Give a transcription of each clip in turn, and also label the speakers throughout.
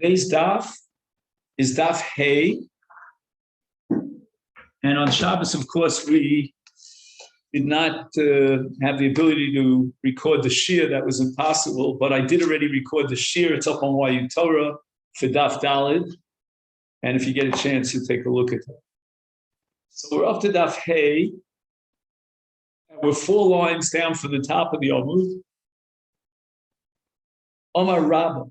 Speaker 1: Today's daf is daf Hey, and on Shabbos, of course, we did not have the ability to record the shir. That was impossible, but I did already record the shir. It's up on YU Torah for daf Dalid, and if you get a chance, you'll take a look at it. So we're up to daf Hey, and we're 4 lines down from the top of the Amud. Omar Rabbah.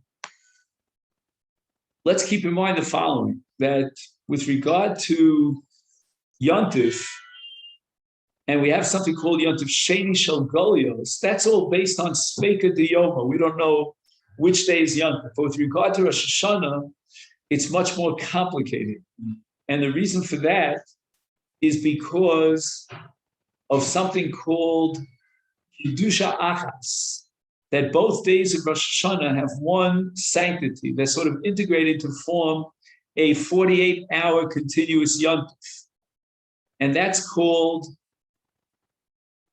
Speaker 1: Let's keep in mind the following, that with regard to Yontif, and we have something called Yontif Sheni Shel Golios, that's all based on Sveika de Yoma. We don't know which day is Yontif. But with regard to Rosh Hashanah, it's much more complicated. And the reason for that is because of something called Kedusha Achas, that both days of Rosh Hashanah have one sanctity. They're sort of integrated to form a 48-hour continuous Yontif. And that's called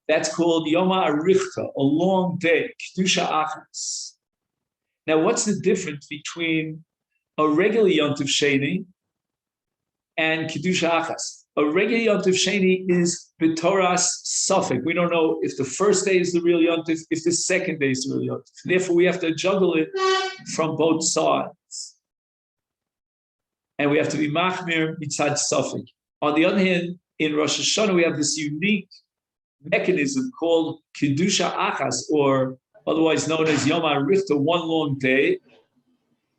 Speaker 1: Yoma Arichta, a long day, Kedusha Achas. Now, what's the difference between a regular Yontif Sheni and Kedusha Achas? A regular Yontif Sheni is B'Toras Suffolk. We don't know if the first day is the real Yontif, if the second day is the real Yontif. Therefore, we have to juggle it from both sides. And we have to be Machmir Mitzad Suffolk. On the other hand, in Rosh Hashanah, we have this unique mechanism called Kedusha Achas, or otherwise known as Yom HaRichta, one long day.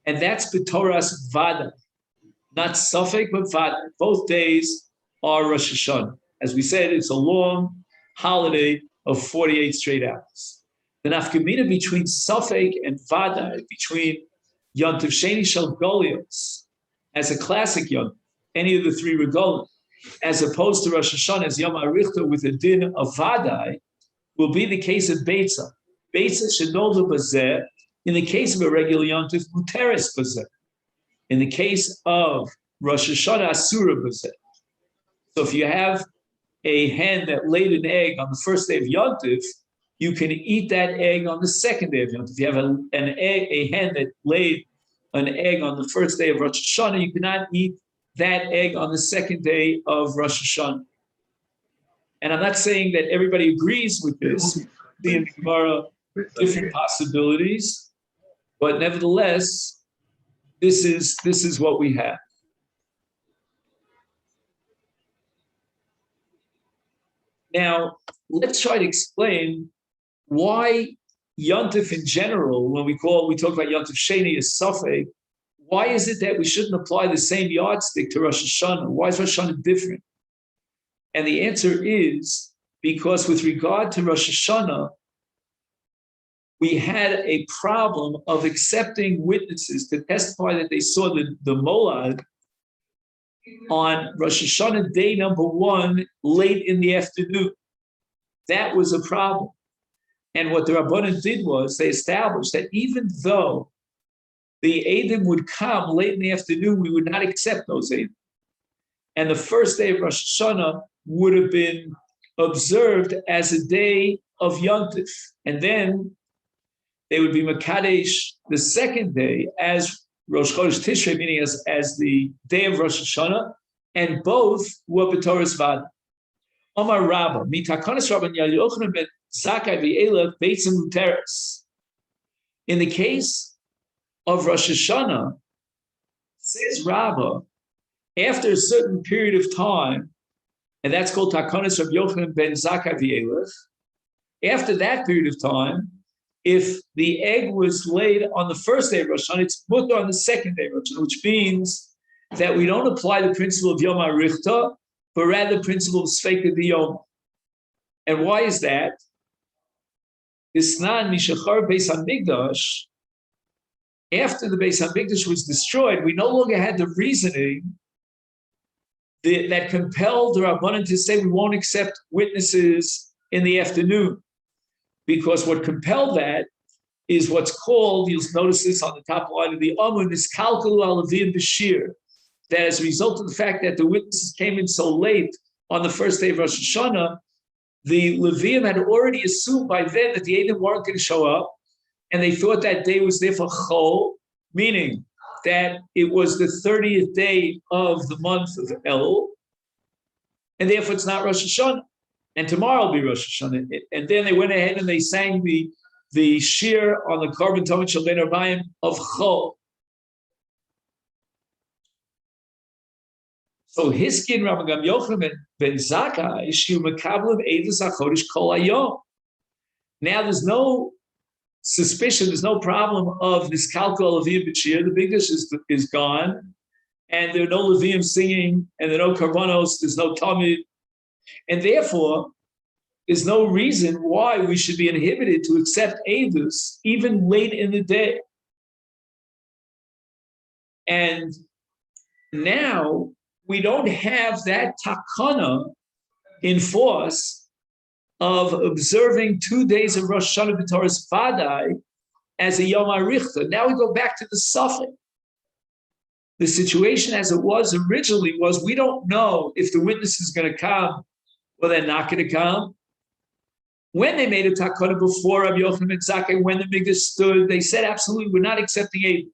Speaker 1: And that's B'Toras Vada. Not Suffolk, but Vada. Both days are Rosh Hashanah. As we said, it's a long holiday of 48 straight hours. The nafkamina between Suffolk and Vada, between Yontif Sheni Shel Golios, as a classic Yontif, any of the 3 regalim, as opposed to Rosh Hashanah as Yom HaRichta with a din of Vadai, will be the case of Beitza. Beitza Shenoda Bazeh, in the case of a regular Yontif, Muteres Bazeh. In the case of Rosh Hashanah, Asura Bazeh. So if you have a hen that laid an egg on the first day of Yontif, you can eat that egg on the second day of Yontif. If you have a hen that laid an egg on the first day of Rosh Hashanah, you cannot eat that egg on the second day of Rosh Hashanah. And I'm not saying that everybody agrees with this. See in the Gemara different possibilities, but nevertheless, this is what we have. Now, let's try to explain why Yontif in general, when we talk about Yontif Sheni as Suffolk, why is it that we shouldn't apply the same yardstick to Rosh Hashanah? Why is Rosh Hashanah different? And the answer is because with regard to Rosh Hashanah, we had a problem of accepting witnesses to testify that they saw the molad on Rosh Hashanah day number 1, late in the afternoon. That was a problem. And what the Rabbanan did was they established that even though the Eidim would come late in the afternoon, we would not accept those Eidim. And the first day of Rosh Hashanah would have been observed as a day of Yontif. And then they would be Makadesh the second day as Rosh Chodesh Tishrei, meaning as the day of Rosh Hashanah, and both were B'Toras Vada. Omar Rabbah, Mitakonis Rabban Yochanan ben Zakkai v'Elav Beitza Muteres. In the case of Rosh Hashanah, says Rabbah, after a certain period of time, and that's called Takonis Rabban Yochanan ben Zakkai v'Elav, after that period of time, if the egg was laid on the first day of Rosh Hashanah, it's put on the second day of Rosh Hashanah, which means that we don't apply the principle of Yom HaRichta, but rather the principle of Sveika de Yoma. And why is that? Isnan Mishachar Beis HaMikdash, after the Beis HaMikdash was destroyed, we no longer had the reasoning that compelled the Rabbanan to say we won't accept witnesses in the afternoon. Because what compelled that is what's called, you'll notice this on the top line of the Amun, is Kalkalu Alavim Bashir. That as a result of the fact that the witnesses came in so late on the first day of Rosh Hashanah, the Levium had already assumed by then that the Eidim weren't going to show up, and they thought that day was there for Chol, meaning that it was the 30th day of the month of El, and therefore it's not Rosh Hashanah. And tomorrow will be Rosh Hashanah. And then they went ahead and they sang the shir on the Korban Tomid Shel Ben Arbayim of Chol. So Hiskin Rabban Yochanan ben Zakkai Shiu Mekablim Eidos HaChodesh Kol Hayom. Now there's no suspicion, there's no problem of this Kalkol Levim B'Shir. The big dish is gone, and there are no Levim singing, and there are no Karbonos, there's no Talmud, and therefore there's no reason why we should be inhibited to accept Eidos even late in the day. And now we don't have that takana in force of observing 2 days of Rosh Hashanah B'Toras Vadai as a Yom HaRichta. Now we go back to the Suffolk. The situation as it was originally was we don't know if the witness is going to come or they're not going to come. When they made a takana before Rabbi Yochanan ben Zakkai, when the Mikdash stood, they said absolutely we're not accepting Eid.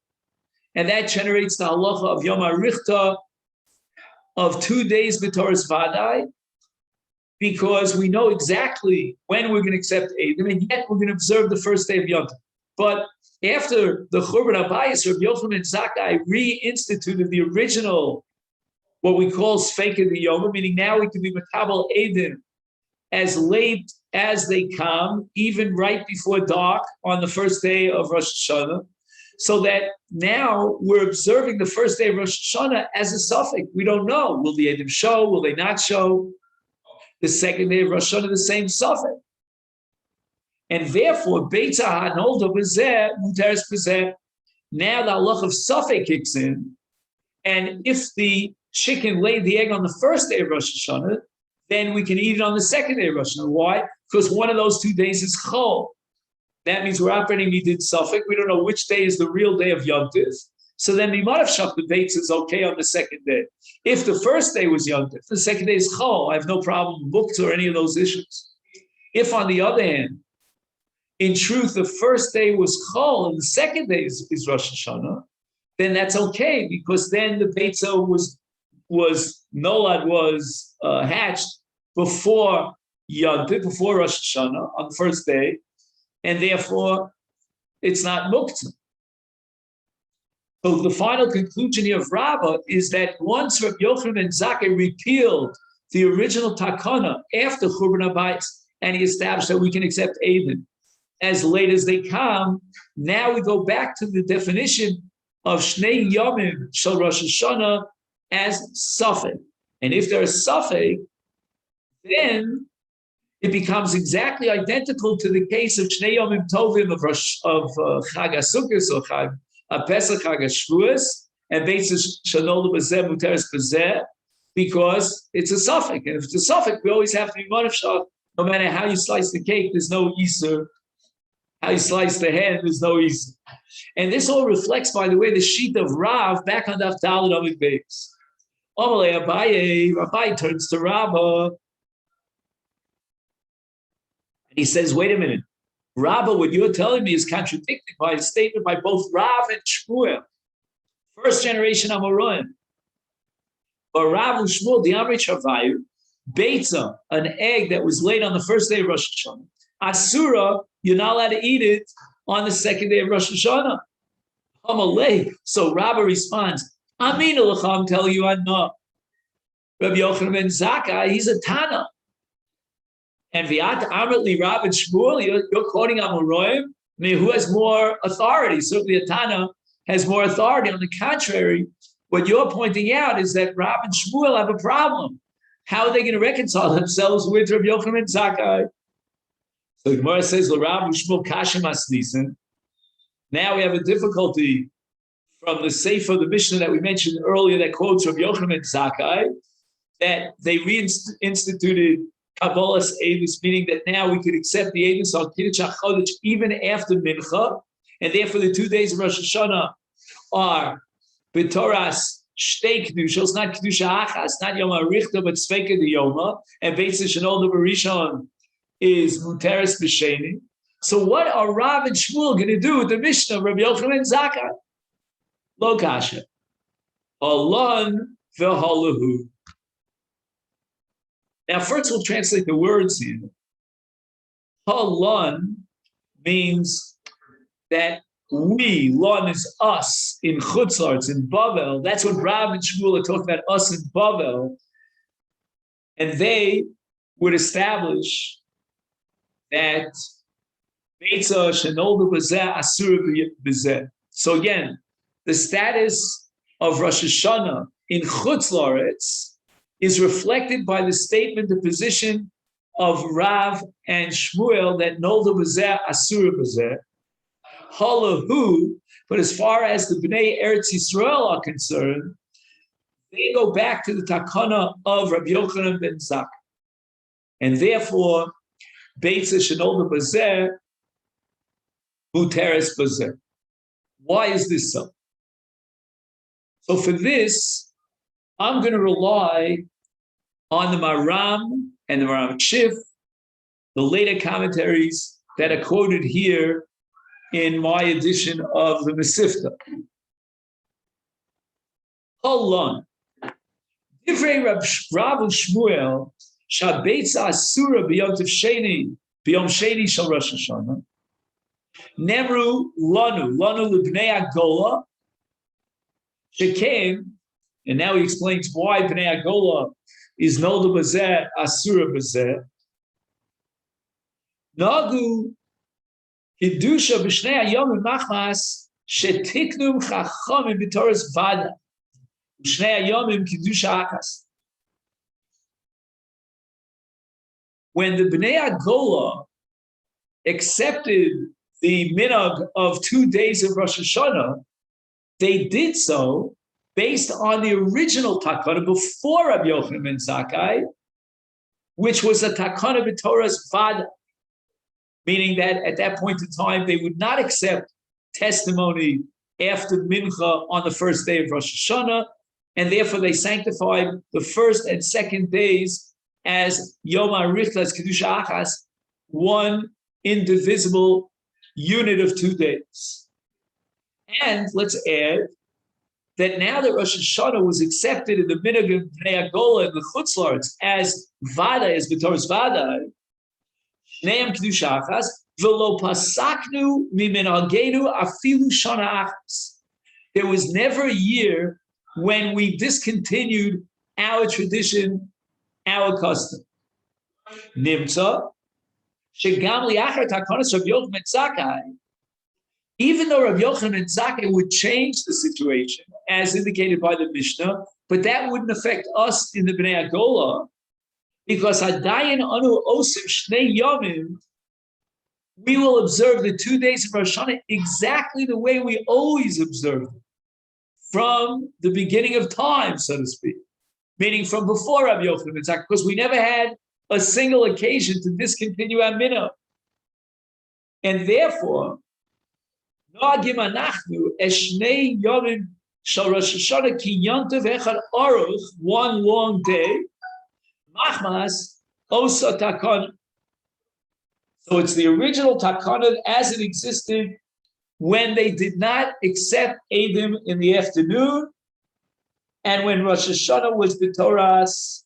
Speaker 1: And that generates the halacha of Yom HaRichta of 2 days B'Toras Vadai, because we know exactly when we're going to accept Eidim, and yet we're going to observe the first day of Yom Tov. But after the Churban Abayis, Rabbi Yochanan ben Zakkai reinstituted the original, what we call Sfeika the Yom, meaning now we can be Makabel Eidim as late as they come, even right before dark on the first day of Rosh Hashanah, so that now we're observing the first day of Rosh Hashanah as a suffix. We don't know. Will the Eidim show? Will they not show? The second day of Rosh Hashanah, the same suffix. And therefore, Beitza Hanolda B'zeh, Muteres B'zeh. Now the halach of suffix kicks in. And if the chicken laid the egg on the first day of Rosh Hashanah, then we can eat it on the second day of Rosh Hashanah. Why? Because one of those 2 days is Chol. That means we're operating Midin Suffix. We don't know which day is the real day of Yom Tov. So then Mimarav Shach the Beitza is okay on the second day. If the first day was Yom Tov, the second day is Chol, I have no problem with books or any of those issues. If on the other hand, in truth, the first day was Chol and the second day is Rosh Hashanah, then that's okay, because then the Beitza was hatched before Yom Tov, before Rosh Hashanah on the first day, and therefore it's not Muktzah. So the final conclusion here of Rabbah is that once Rabbi Yochanan ben Zakkai repealed the original takana after Churban Abayis, and he established that we can accept Eidim as late as they come, now we go back to the definition of Shnei Yomim Shel Rosh Hashanah as Safek. And if there is Safek, then it becomes exactly identical to the case of Shnei Yomim Tovim of Chag HaSukkos or Chag Pesach Chag HaShavuos, and Beitza Shanolda B'zeh Muteres B'zeh, because it's a suffix. And if it's a suffix, we always have to be Manavshah. No matter how you slice the cake, there's no Easter. How you slice the hen, there's no Easter. And this all reflects, by the way, the sheet of Rav back on Daf Daled Amud Beis. Amalei Abaye turns to Rabbah, and he says, wait a minute. Rabbah, what you're telling me is contradicted by a statement by both Rav and Shmuel, first generation Amoraim. But Rav and Shmuel, the Amrit Shavayu, Beitza, an egg that was laid on the first day of Rosh Hashanah. Asura, you're not allowed to eat it on the second day of Rosh Hashanah. Amalei. So Rabbah responds, Amin I'm telling you, I'm not. Rabbi Yochanan ben Zakkai, he's a Tana. And Viat Amritli Rav and Shmuel, you're quoting Amoraim. I mean, who has more authority? Certainly a Tana has more authority. On the contrary, what you're pointing out is that Rav and Shmuel have a problem. How are they going to reconcile themselves with Rabbi Yochanan ben Zakkai? So the Gemara says, Rav and Shmuel Kashim Asnisen. Now we have a difficulty from the Sefer, the Mishnah that we mentioned earlier that quotes Rabbi Yochanan ben Zakkai, that they reinstituted Kabbalah's Eidos, meaning that now we could accept the Eidos on Kiddush HaChodesh even after Mincha, and therefore the 2 days of Rosh Hashanah are B'toras Shtei Kedushos, not Kedusha Achas, not Yom HaRichta, but Sfeika the Yoma, and Beitza Shanolda B'Rishon is Muteres B'Sheni. So what are Rav and Shmuel going to do with the Mishnah of Rabbi Yochanan ben Zakkai? Lo kasha. Alon v'halahu. Now, first we'll translate the words here. Halon means that we, lon is us in Chutzlarts, in Bavel. That's what Rav and Shmuel are talking about, us in Bavel. And they would establish that Beitza shenoldu b'zeh asur b'zeh. So again, the status of Rosh Hashanah in Chutzlaretz is reflected by the statement, the position of Rav and Shmuel that noldu b'zeh asur b'zeh. Halahu, but as far as the Bnei Eretz Yisrael are concerned, they go back to the takana of Rabbi Yochanan ben Zakkai. And therefore, Beitza shenoldu b'zeh, muteres b'zeh. Why is this so? So for this, I'm going to rely on the Maram and the Maram Shif, the later commentaries that are quoted here in my edition of the Masechet. Hold Divrei Rav Shmuel, Beitza asura b'yom sheni shel Rosh Hashanah. Nemru lanu l'bnei Agola. Shekain, and now he explains why bnei Agola is noldu b'zeh asura b'zeh. Nagu Kedusha b'shnei hayomim machmas shetiknum chachamim b'toras vada b'shnei hayomim kedusha achas. When the Bnei Agola accepted the minhag of 2 days of Rosh Hashanah, they did so based on the original takana before Rabbi Yochanan ben Zakkai, which was a takana b'toras vada. Meaning that at that point in time, they would not accept testimony after Mincha on the first day of Rosh Hashanah, and therefore they sanctified the first and second days as Yom HaRichlas Kedusha Achas, one indivisible unit of 2 days. And let's add that now that Rosh Hashanah was accepted in the minhag of Bnei Agola and the Chutzlarts as Vada, as B'toras Vada, Neim Kedusha Achas, v'lo pasaknu miminhagenu afilu shana achas. There was never a year when we discontinued our tradition, our custom. Nimtza, shegam liachar takanas Rabbi Yochanan ben Zakkai, even though Rabbi Yochanan ben Zakkai would change the situation, as indicated by the Mishnah, but that wouldn't affect us in the Bnei Agola, because Hadayin Anu Osim Shnei Yomim, we will observe the 2 days of Rosh Hashanah exactly the way we always observed it, from the beginning of time, so to speak, meaning from before Rabbi Yochanan ben Zakkai, because we never had a single occasion to discontinue our minhag. And therefore, Noagim Anachnu Eshnei Yomim Shal Rosh Hashanah Ki Yontav Echad Aruch, one long day, Machmas Osa Takana. So it's the original Takana as it existed when they did not accept Eidim in the afternoon, and when Rosh Hashanah was B'toras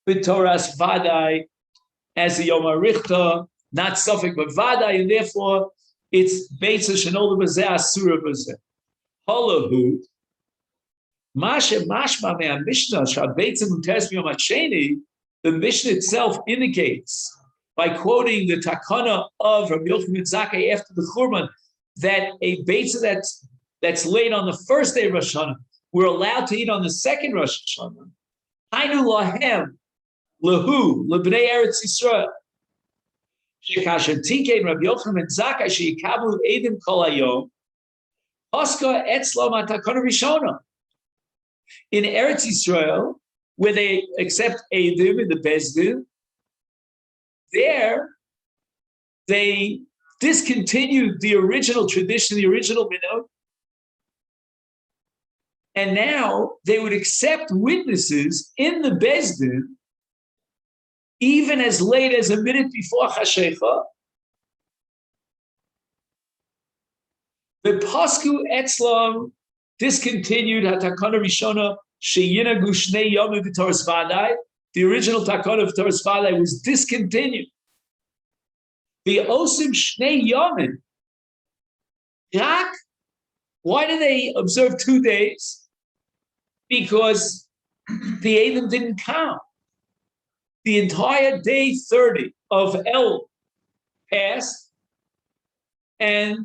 Speaker 1: Vadai, as the Yom HaRichta, not Suffolk but Vadai, and therefore it's Beitza Shenoldu B'zeh Asura B'zeh. Halahu Masha Mashma Me'ah Mishnah Shal Beitza Muteres B'yom HaSheni. The Mishnah itself indicates by quoting the takana of Rabbi Yochanan ben Zakkai after the Churban that a Beitza that's laid on the first day of Rosh Hashanah, we're allowed to eat on the second Rosh Hashanah. Hainu lahem lahu lebnei Eretz Yisrael. Shekasher tikein Rabbi Yochanan ben Zakkai sheyikabu edim kol hayom haska etzlam hatakana rishona. In Eretz Yisrael, where they accept Eidim in the Bezdin, there they discontinued the original tradition, the original minhag, and now they would accept witnesses in the Bezdin even as late as a minute before Chashecha. The Pasku Etzlam discontinued Hatakana Rishona Sheyina Gushnei Yomi V'Toras Vadai. The original Takana of Toras Vadai was discontinued. The Osim Shnei Yomin. Why do they observe 2 days? Because the Eidim didn't count. The entire day 30 of El passed, and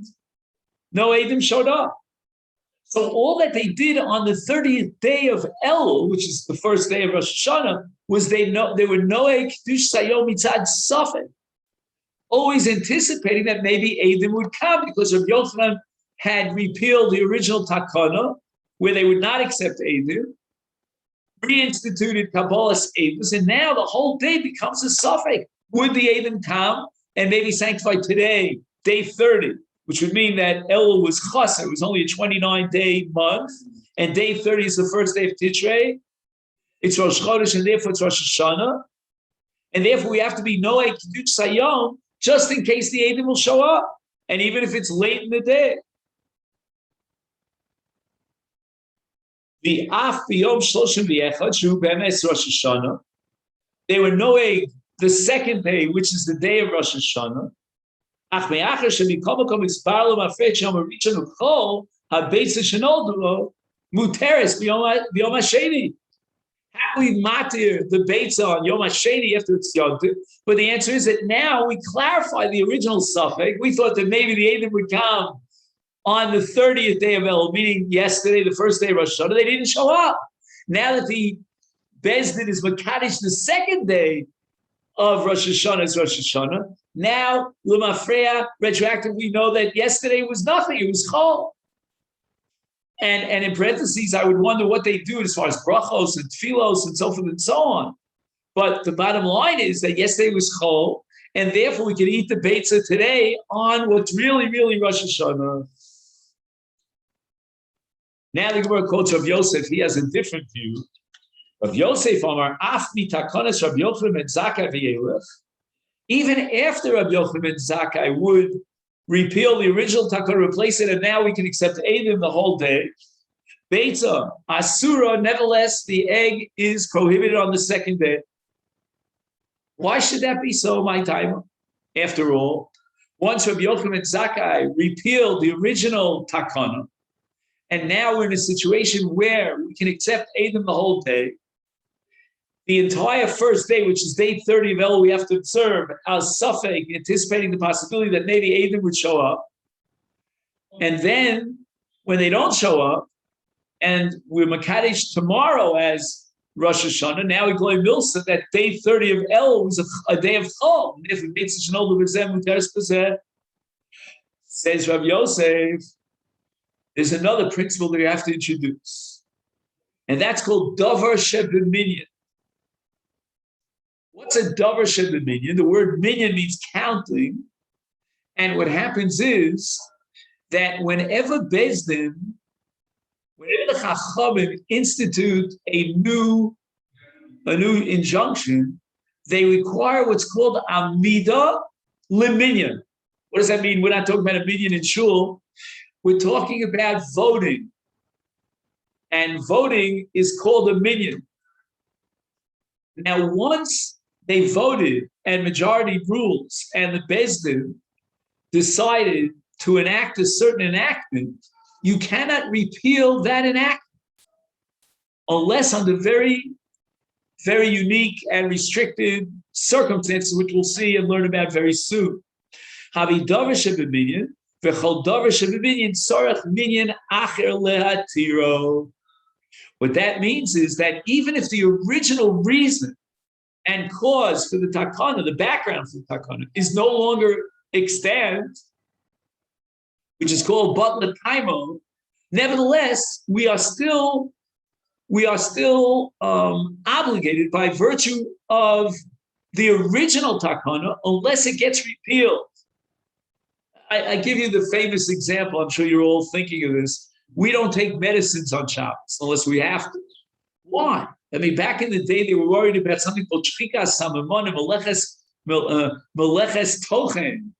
Speaker 1: no Eidim showed up. So all that they did on the 30th day of El, which is the first day of Rosh Hashanah, was they were Noe Kiddush Sayom Mitzad Safek, always anticipating that maybe Eidim would come, because Rabbi Yochanan had repealed the original Takana, where they would not accept Eidim, reinstituted Kabbalah's Eidim, and now the whole day becomes a Safek. Would the Eidim come and maybe sanctify today, day 30, which would mean that Elul was Chaser, it was only a 29-day month, and day 30 is the first day of Tishrei. It's Rosh Chodesh, and therefore it's Rosh Hashanah. And therefore we have to be Noah Kiddush Sayom, just in case the Eidim will show up, and even if it's late in the day. The Af B'Yom Shloshim V'Echad, Shu B'Emes Rosh Hashanah. They were Noah the second day, which is the day of Rosh Hashanah. Ach me'achar shemikomakom isbar lo mafresh yom harichon uchol habeitza shenoldu muteres b'yom hasheni. How we matir the Beitza on Yom HaSheni after it's Yontif? But the answer is that now we clarify the original suffix. We thought that maybe the Eidim would come on the 30th day of El, meaning yesterday, the first day of Rosh Hashanah. They didn't show up. Now that the Bezdin is Makadosh the second day of Rosh Hashanah is Rosh Hashanah, now L'mafreya, retroactive, we know that yesterday was nothing, it was Chol. And in parentheses, I would wonder what they do as far as brachos and tfilos and so forth and so on. But the bottom line is that yesterday was Chol, and therefore we can eat the Beitza today on what's really, really Rosh Hashanah. Now the Gemara quotes Rav Yosef. He has a different view. Rav Yosef Amar Af mitakonis Rav Yochanan and Zakkai v'yelech. Even after Rav Yochanan and Zakkai would repeal the original takana, replace it, and now we can accept Eidim the whole day. Beitza, Asura, nevertheless, the egg is prohibited on the second day. Why should that be so, my time? After all, once Rabbi Yochanan and Zakkai repealed the original takana, and now we're in a situation where we can accept Eidim the whole day, the entire first day, which is day 30 of El, we have to observe as Safek, anticipating the possibility that maybe Eidim would show up. And then, when they don't show up, and we're Makadesh tomorrow as Rosh Hashanah, now we go in Milsa that day 30 of El was a day of Chol. If it makes such an old says Rav Yosef, there's another principle that you have to introduce. And that's called Davar Sheb'Minyan. What's a Davar Sheb'Minyan? The word minyan means counting. And what happens is that whenever the Chachamim institute a new injunction, they require what's called Amida Leminyan. What does that mean? We're not talking about a minyan in shul. We're talking about voting. And voting is called a minyan. Now, once they voted and majority rules and the Bezdin decided to enact a certain enactment, you cannot repeal that enactment unless under very, very unique and restricted circumstances, which we'll see and learn about very soon. What that means is that even if the original reason and cause for the takana, the background for the takana, is no longer extant, which is called batla taimo, nevertheless, we are still obligated by virtue of the original takana, unless it gets repealed. I give you the famous example. I'm sure you're all thinking of this. We don't take medicines on Shabbos unless we have to. Why? I mean, back in the day, they were worried about something called shchikas samamonim, meleches tochen.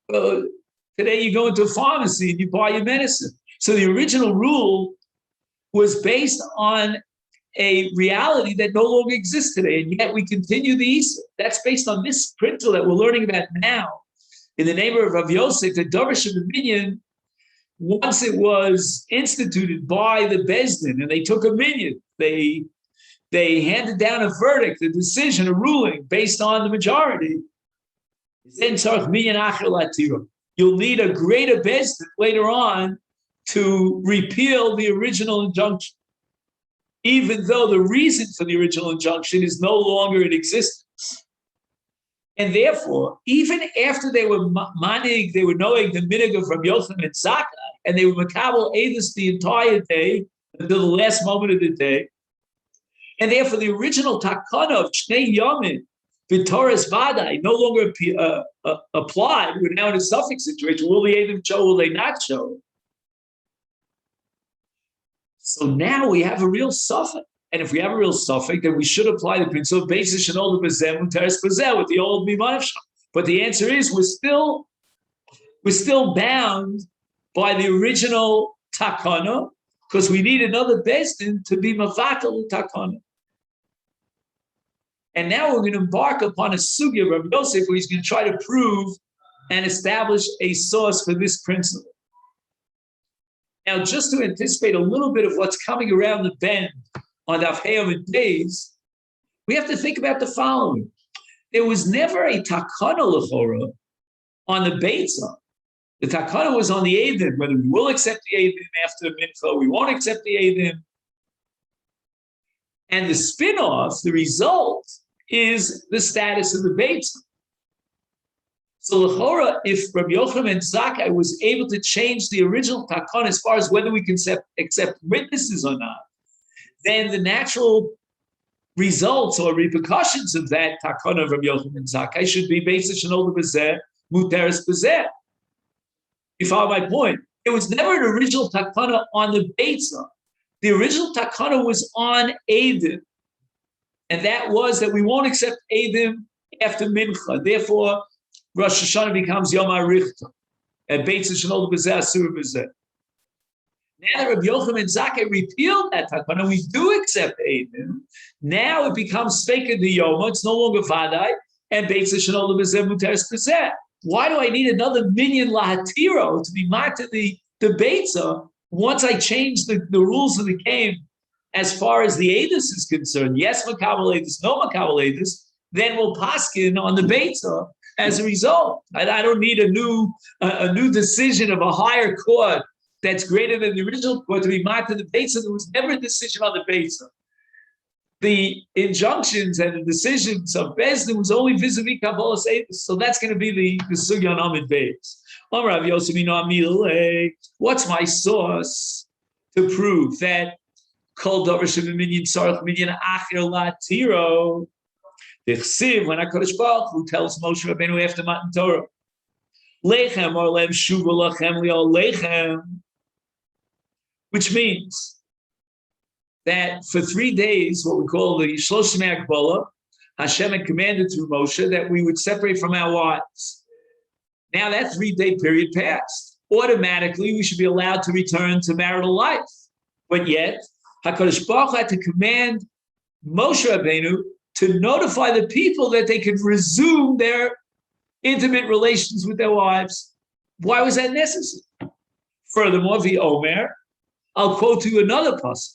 Speaker 1: Today, you go into a pharmacy and you buy your medicine. So the original rule was based on a reality that no longer exists today, and yet we continue the Easter. That's based on this principle that we're learning about now. In the name of Rav Yosef, the Dovish of the Minyan, once it was instituted by the Bezdin, and they took a minyan, they handed down a verdict, a decision, a ruling based on the majority. You'll need a greater Bezdin later on to repeal the original injunction, even though the reason for the original injunction is no longer in existence. And therefore, even after they were manig, they were knowing the minig of Rabbi Yochanan and Zakkai, and they were makabel edus the entire day until the last moment of the day. And therefore, the original takana of Shnei Yomi, V'Torah Vadai, no longer applied. We're now in a suffix situation. Will the Edom show? Will they not show? So now we have a real suffix. And if we have a real suffix, then we should apply the principle of Beitza Shenol B'Zeh Muteres B'Zeh with the old Mimanavsham. But the answer is we're still bound by the original takana because we need another Bezdin to be mavatal takana. And now we're going to embark upon a sugya of Rabbi Yosef where he's going to try to prove and establish a source for this principle. Now, just to anticipate a little bit of what's coming around the bend on the Avhayim and days, we have to think about the following. There was never a takana l'chora on the Beitza. The takana was on the Eidim, whether we will accept the Eidim after Mincha, we won't accept the Eidim. And the spin-off, the result, is the status of the Beitza. So l'chora, if Rabbi Yochanan and Zakkai was able to change the original takana as far as whether we can accept witnesses or not, then the natural results or repercussions of that takana of Rabbi Yochanan and Zakkai should be Beitza Shenol B'Zeh, Muteres B'Zeh. You follow my point? It was never an original takana on the Beitza. The original takana was on Eidim. And that was that we won't accept Eidim after Mincha. Therefore, Rosh Hashanah becomes Yom HaRichta. And Beitza Shenol B'Zeh, Asur B'Zeh. Now that Rabbi Yochanan and Zakkai repealed that takana, we do accept Eidim. Now it becomes Sveika D'Yoma. It's no longer Vadai. And Beitza Shenol B'Zeh, Muteres B'Zeh. Why do I need another minyan lahatiro to be marked to the Beitza once I change the rules of the game as far as the Edus is concerned? Yes, makabel Edus, no makabel Edus, then we'll paskin on the Beitza as a result. I don't need a new decision of a higher court that's greater than the original court to be marked to the Beitza. There was never a decision on the Beitza. The injunctions and the decisions of Bezdin was only vis-a-vis Kabbalas Edus. So that's going to be the sugya on Amid Beis. What's my source to prove that Kol Davar Sheminyan Sarach Minyan Acher Latiro? The Chsiv, when HaKadosh Baruch Hu tells Moshe Rabbeinu after Matan Torah, Lechem or Lem Shuva Lachem Liol Lechem, which means that for 3 days, what we call the Shloshim Akbala, Hashem had commanded through Moshe that we would separate from our wives. Now that 3-day period passed. Automatically, we should be allowed to return to marital life. But yet, HaKadosh Baruch Hu had to command Moshe Rabbeinu to notify the people that they could resume their intimate relations with their wives. Why was that necessary? Furthermore, the Omer, I'll quote to you another pasuk.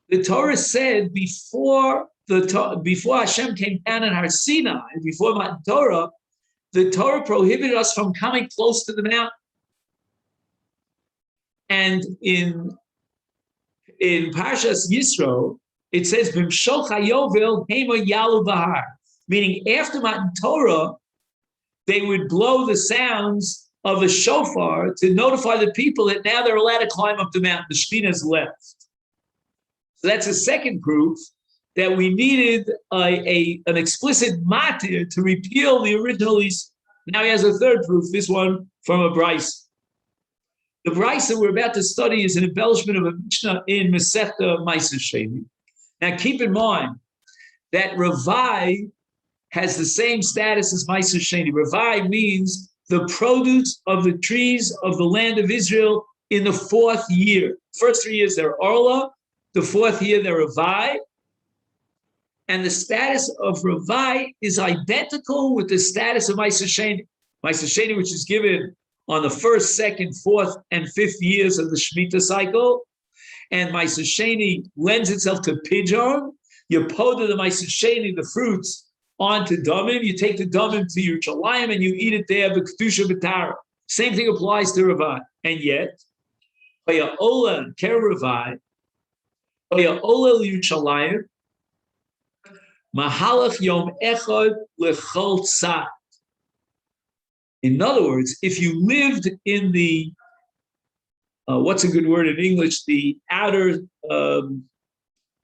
Speaker 1: The Torah said before Hashem came down in Har Sinai, before Matan Torah, the Torah prohibited us from coming close to the mountain. And in Parshas Yisro, it says, "B'mshol chayovel hema yalu bahar," meaning after Matan Torah, they would blow the sounds of a shofar to notify the people that now they're allowed to climb up the mountain. The Shekhinah's left. So that's a second proof that we needed an explicit matir to repeal the original East. Now he has a third proof, this one from a Brisa. The Brisa we're about to study is an embellishment of a Mishnah in Masechet Masechet. Now keep in mind that Ravai has the same status as Masechet. Ravai means the produce of the trees of the land of Israel in the 4th year. first 3 years they're Orla, the 4th year they're Ravai, and the status of Ravai is identical with the status of Masechet. Masechet, which is given on the 1st, 2nd, 4th, and 5th years of the Shemitah cycle, and Masechet lends itself to pidyon. You powder the Masechet, the fruits, onto Damim. You take the Damim to your Chalayim and you eat it there, the Kedusha B'Tara. Same thing applies to Ravai. And yet, Vaya Ola Ker Ravai, Vaya Ola L'Yushalayim, Mahalach Yom Echad L'Chol Tzad. In other words, if you lived in the, what's a good word in English, the outer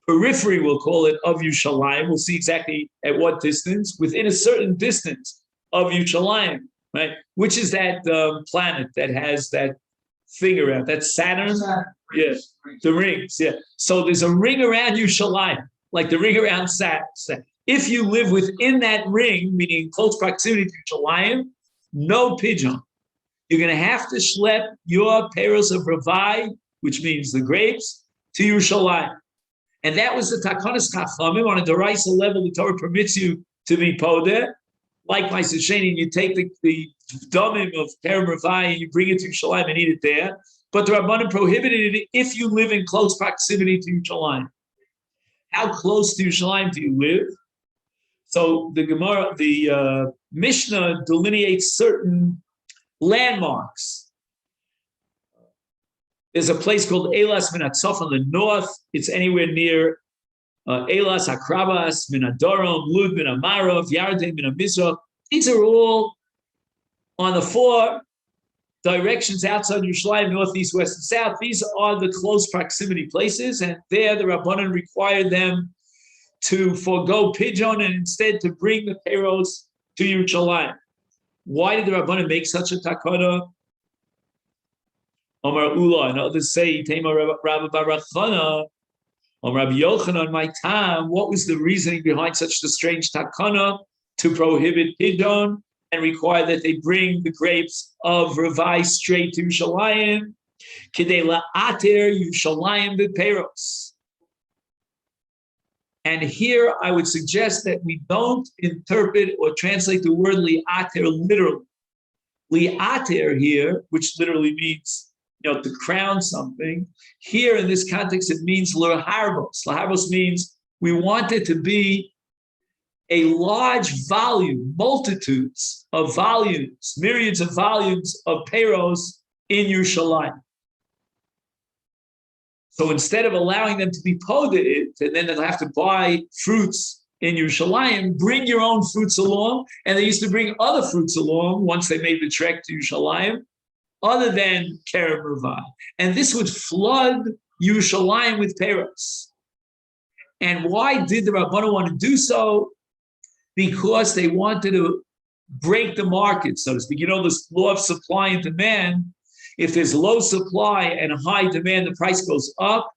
Speaker 1: periphery, we'll call it, of Yerushalayim, we'll see exactly at what distance, within a certain distance of Yerushalayim, right? Which is that planet that has that thing around, that's Saturn? Yeah, the rings, yeah. So there's a ring around Yerushalayim, like the ring around Saturn. If you live within that ring, meaning close proximity to Yerushalayim, no pidyon. You're going to have to schlep your peros of Ravai, which means the grapes, to Yerushalayim. And that was the Takonis Chachamim. On a Deraisa level, the Torah permits you to be podeh. Like my Sesheni, you take the domim of Kerem Ravai and you bring it to Yerushalayim and eat it there. But the Rabbanim prohibited it if you live in close proximity to Yerushalayim. How close to Yerushalayim do you live? So the Gemara, the Mishnah delineates certain landmarks. There's a place called Elas Minatzof on the north. It's anywhere near Elas, Akrabas, Minadorom, Lud, Minamarov, Yarden, Minamizrach. These are all on the 4 directions outside Yerushalayim, north, east, west, and south. These are the close proximity places, and there the Rabbanan required them to forego pidyon and instead to bring the peros to Yerushalayim. Why did the Rabbanan make such a takana? Omar Ula, and others say, Tema Rabbi Barachana, Rabbi Yochanan, my time, what was the reasoning behind such a strange takana to prohibit pidyon and require that they bring the grapes of Ravai straight to Yerushalayim? Kidei la'ater Yerushalayim b'peros. And here I would suggest that we don't interpret or translate the word li'ater literally. Li'ater here, which literally means, to crown something. Here in this context, it means l'harbos. L'harbos means we want it to be a large volume, multitudes of volumes, myriads of volumes of peros in Yerushalayim. So instead of allowing them to be poded, and then they'll have to buy fruits in Yerushalayim, bring your own fruits along. And they used to bring other fruits along once they made the trek to Yerushalayim, other than Kerem Ravai. And this would flood Yerushalayim with peros. And why did the Rabbanan want to do so? Because they wanted to break the market, so to speak. This law of supply and demand. If there's low supply and high demand, the price goes up.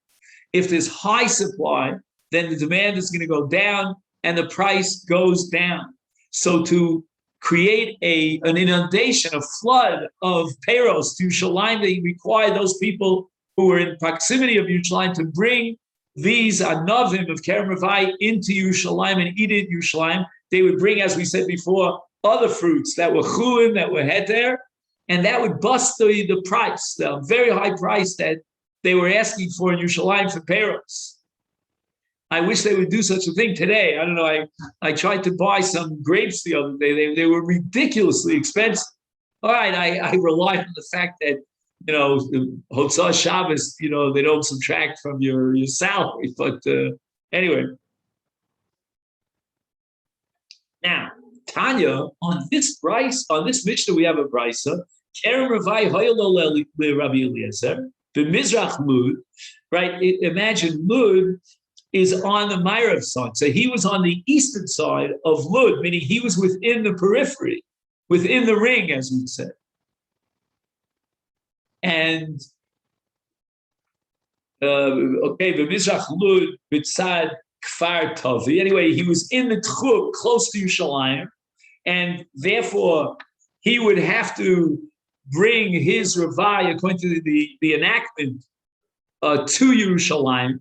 Speaker 1: If there's high supply, then the demand is going to go down and the price goes down. So to create an inundation, a flood of peros to Yerushalayim, they require those people who are in proximity of Yerushalayim to bring these anavim of Kerem Ravai into Yerushalayim and eat it in Yerushalayim. They would bring, as we said before, other fruits that were chulim, that were heter, and that would bust the price, the very high price that they were asking for in Yerushalayim for peros. I wish they would do such a thing today. I don't know. I tried to buy some grapes the other day. They were ridiculously expensive. All right, I rely on the fact that, Hotzah Shabbos, they don't subtract from your salary. But anyway. Now, Tanya, on this Mishnah, we have a brisa. Kerem Ravai Hoyelo Rabbi Eliezer, the Mizrach Lud, right? Imagine Lud is on the Ma'ariv side. So he was on the eastern side of Lud, meaning he was within the periphery, within the ring, as we said. And, the Mizrach Lud, Bitzad Kfar Tavi. Anyway, he was in the Tchum, close to Yerushalayim, and therefore he would have to bring his Ravai, according to the enactment to Yerushalayim,